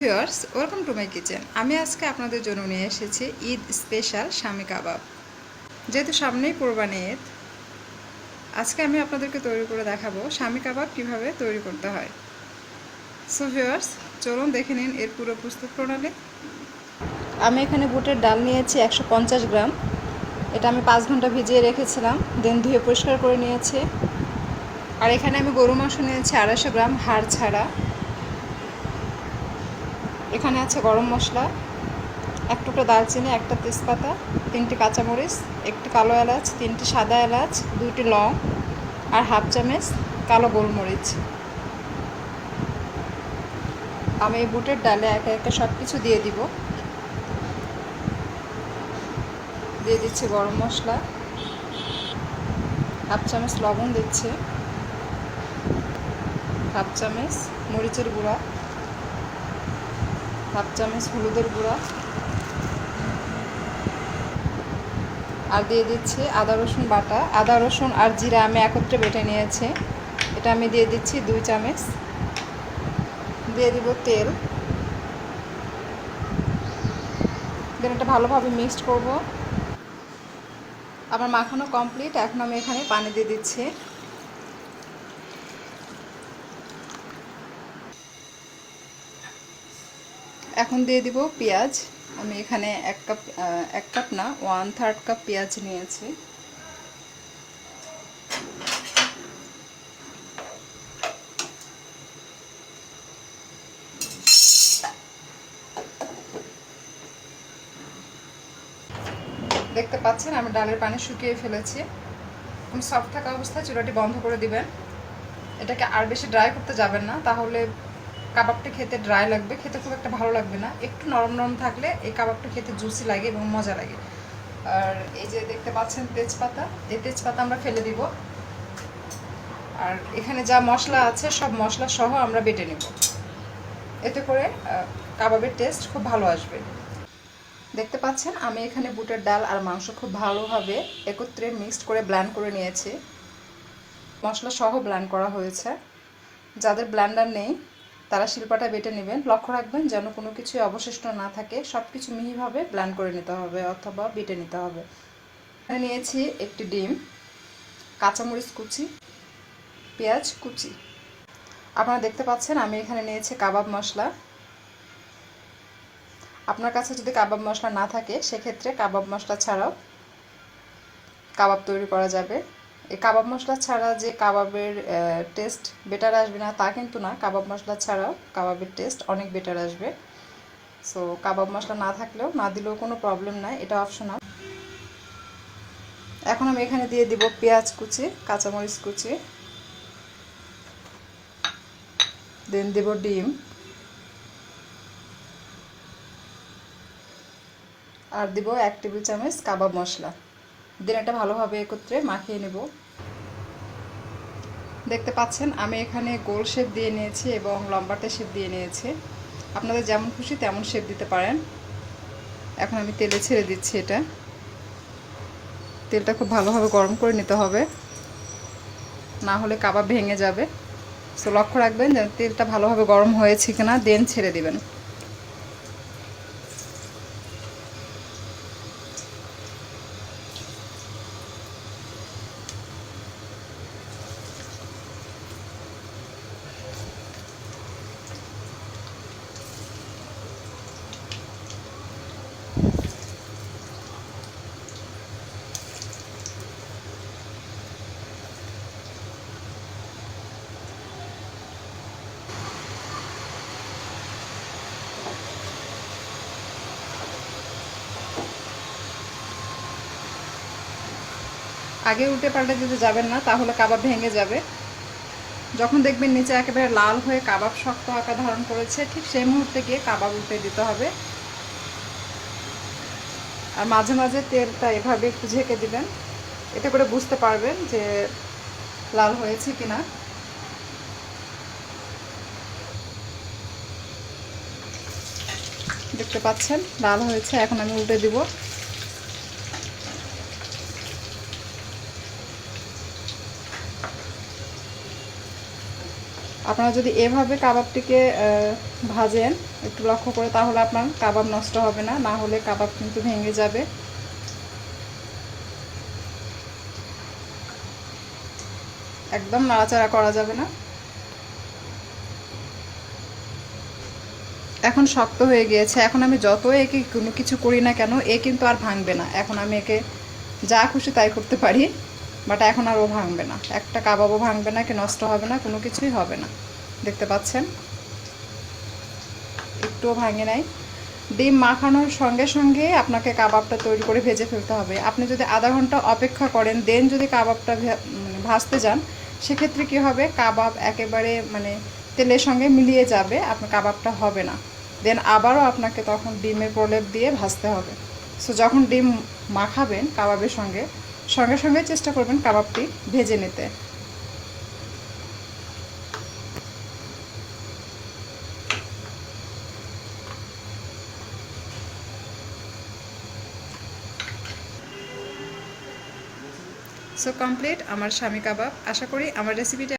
Viewers, welcome to my kitchen. আমি আজকে আপনাদের জন্য নিয়ে এসেছি ঈদ স্পেশাল শামি কাবাব। যেহেতু সামনেই কোরবানি ঈদ, আজকে আমি আপনাদেরকে তৈরি করে দেখাবো শামি কাবাব কিভাবে তৈরি করতে হয়। সো ভিউয়ার্স, চলুন দেখে নিন এর পুরো প্রস্তুত প্রণালী। আমি এখানে বুটের ডাল নিয়েছি 150 গ্রাম। এটা আমি 5 ঘন্টা ভিজিয়ে রেখেছিলাম, দেন ধুয়ে পরিষ্কার করে নিয়েছি। আর এখানে আমি গরু মাংস নিয়েছি 250 গ্রাম, হাড় ছাড়া। এখানে আছে গরম মশলা, এক টুকরো দারচিনি, একটা তেজপাতা, 3টি কাঁচামরিচ, একটি কালো এলাচ, 3টি সাদা এলাচ, 2টি লং আর হাফ চামচ কালো গোলমরিচ। আমি এই বুটের ডালে একে একে সব কিছু দিয়ে দিব। দিয়ে দিচ্ছি গরম মশলা, হাফ চামচ লবণ দিচ্ছি, হাফ চামচ মরিচের গুঁড়া, হাফ চামচ হলুদের গুঁড়া, আর দিয়ে দিচ্ছি আদা রসুন বাটা। আদা রসুন আর জিরা আমি একত্রে বেটে নিয়েছি, এটা আমি দিয়ে দিচ্ছি 2 চামচ। দিয়ে দিব তেল, দেন এটা ভালোভাবে মিক্সড করব। আমার মাখানো কমপ্লিট। এখন আমি এখানে পানি দিয়ে দিচ্ছি। এখন দিয়ে দিব পেঁয়াজ। আমি এখানে এক কাপ না, 1/3 কাপ পেঁয়াজ নিয়েছি। দেখতে পাচ্ছেন আমি ডালের পানি শুকিয়ে ফেলেছি। সফট থাকা অবস্থায় চুলাটি বন্ধ করে দিবেন। এটাকে আর বেশি ড্রাই করতে যাবেন না, তাহলে কাবাবটা খেতে ড্রাই লাগবে, খেতে খুব একটা ভালো লাগবে না। একটু নরম নরম থাকলে এই কাবাবটা খেতে জুসি লাগে এবং মজা লাগে। আর এই যে দেখতে পাচ্ছেন তেজপাতা, এই তেজপাতা আমরা ফেলে দিব। আর এখানে যা মশলা আছে সব মশলা সহ আমরা বেটে নেব, এতে করে কাবাবের টেস্ট খুব ভালো আসবে। দেখতে পাচ্ছেন আমি এখানে বুটের ডাল আর মাংস খুব ভালোভাবে একত্রে মিক্সড করে ব্লেন্ড করে নিয়েছি। মশলা সহ ব্লেন্ড করা হয়েছে। যাদের ব্লেন্ডার নেই তারা শিলপাটা বেটে নেবেন। লক্ষ্য রাখবেন যেন কোনো কিছুই অবশিষ্ট না থাকে, সব কিছু মিহিভাবে ব্লেন্ড করে নিতে হবে অথবা বেটে নিতে হবে। এখানে নিয়েছি একটি ডিম, কাঁচামরিচ কুচি, পেঁয়াজ কুচি। আপনারা দেখতে পাচ্ছেন আমি এখানে নিয়েছি কাবাব মশলা। আপনার কাছে যদি কাবাব মশলা না থাকে সেক্ষেত্রে কাবাব মশলা ছাড়াও কাবাব তৈরি করা যাবে। এই কাবাব মশলা ছাড়া যে কাবাবের টেস্ট বেটার আসবে না তা কিন্তু না, কাবাব মশলা ছাড়াও কাবাবের টেস্ট অনেক বেটার আসবে। সো কাবাব মশলা না থাকলেও না দিলেও কোনো প্রবলেম নাই, এটা অপশনাল। এখন আমি এখানে দিয়ে দিব পেঁয়াজ কুচি, কাঁচামরিচ কুচি, দেন দেব ডিম, আর দিব 1 টেবিল চামচ কাবাব মশলা। দেন এটা ভালোভাবে একত্রে মাখিয়ে নেব। দেখতে পাচ্ছেন আমি এখানে গোল শেপ দিয়ে নিয়েছি এবং লম্বাটে শেপ দিয়ে নিয়েছি। আপনাদের যেমন খুশি তেমন শেপ দিতে পারেন। এখন আমি তেলে ছেড়ে দিচ্ছি। এটা তেলটা খুব ভালোভাবে গরম করে নিতে হবে, না হলে কাবাব ভেঙে যাবে। সো লক্ষ্য রাখবেন যে তেলটা ভালোভাবে গরম হয়েছে কিনা, দেন ছেড়ে দিবেন। আগে উল্টে পাল্টে দিতে যাবেন না, তাহলে কাবাব ভেঙে যাবে। যখন দেখবেন নিচে একেবারে লাল হয়ে কাবাব শক্ত আকার ধারণ করেছে, ঠিক সেই মুহূর্তে গিয়ে কাবাব উল্টে দিতে হবে। আর মাঝে মাঝে তেলটা এভাবে একটু ঝেঁকে দিবেন, এতে করে বুঝতে পারবেন যে লাল হয়েছে কিনা। দেখতে পাচ্ছেন লাল হয়েছে। এখন আমি উল্টে দিব। আপনারা যদি এভাবে কাবাবটিকে ভাজেন একটু লক্ষ্য করে, তাহলে আপনার কাবাব নষ্ট হবে না, না হলে কাবাব কিন্তু ভেঙে যাবে। একদম নাড়াচাড়া করা যাবে না। এখন শক্ত হয়ে গিয়েছে, এখন আমি যত একে কোনো কিছু করি না কেন এ কিন্তু আর ভাঙবে না। এখন আমি একে যা খুশি তাই করতে পারি, বাট এখন আর ও ভাঙবে না, একটা কাবাবও ভাঙবে না, কি নষ্ট হবে না, কোনো কিছুই হবে না। দেখতে পাচ্ছেন একটুও ভাঙে নাই। ডিম মাখানোর সঙ্গে সঙ্গে আপনাকে কাবাবটা তৈরি করে ভেজে ফেলতে হবে। আপনি যদি আধা ঘন্টা অপেক্ষা করেন দেন যদি কাবাবটা ভাজতে যান, সেক্ষেত্রে কী হবে, কাবাব একেবারে তেলের সঙ্গে মিলিয়ে যাবে, আপনার কাবাবটা হবে না। দেন আবারও আপনাকে তখন ডিমের প্রলেপ দিয়ে ভাজতে হবে। সো যখন ডিম মাখাবেন কাবাবের সঙ্গে সঙ্গে সঙ্গে চেষ্টা করবেন কাবাবটি ভেজে নিতে। সো কমপ্লিট আমার স্বামী কাবাব। আশা করি আমার রেসিপিটা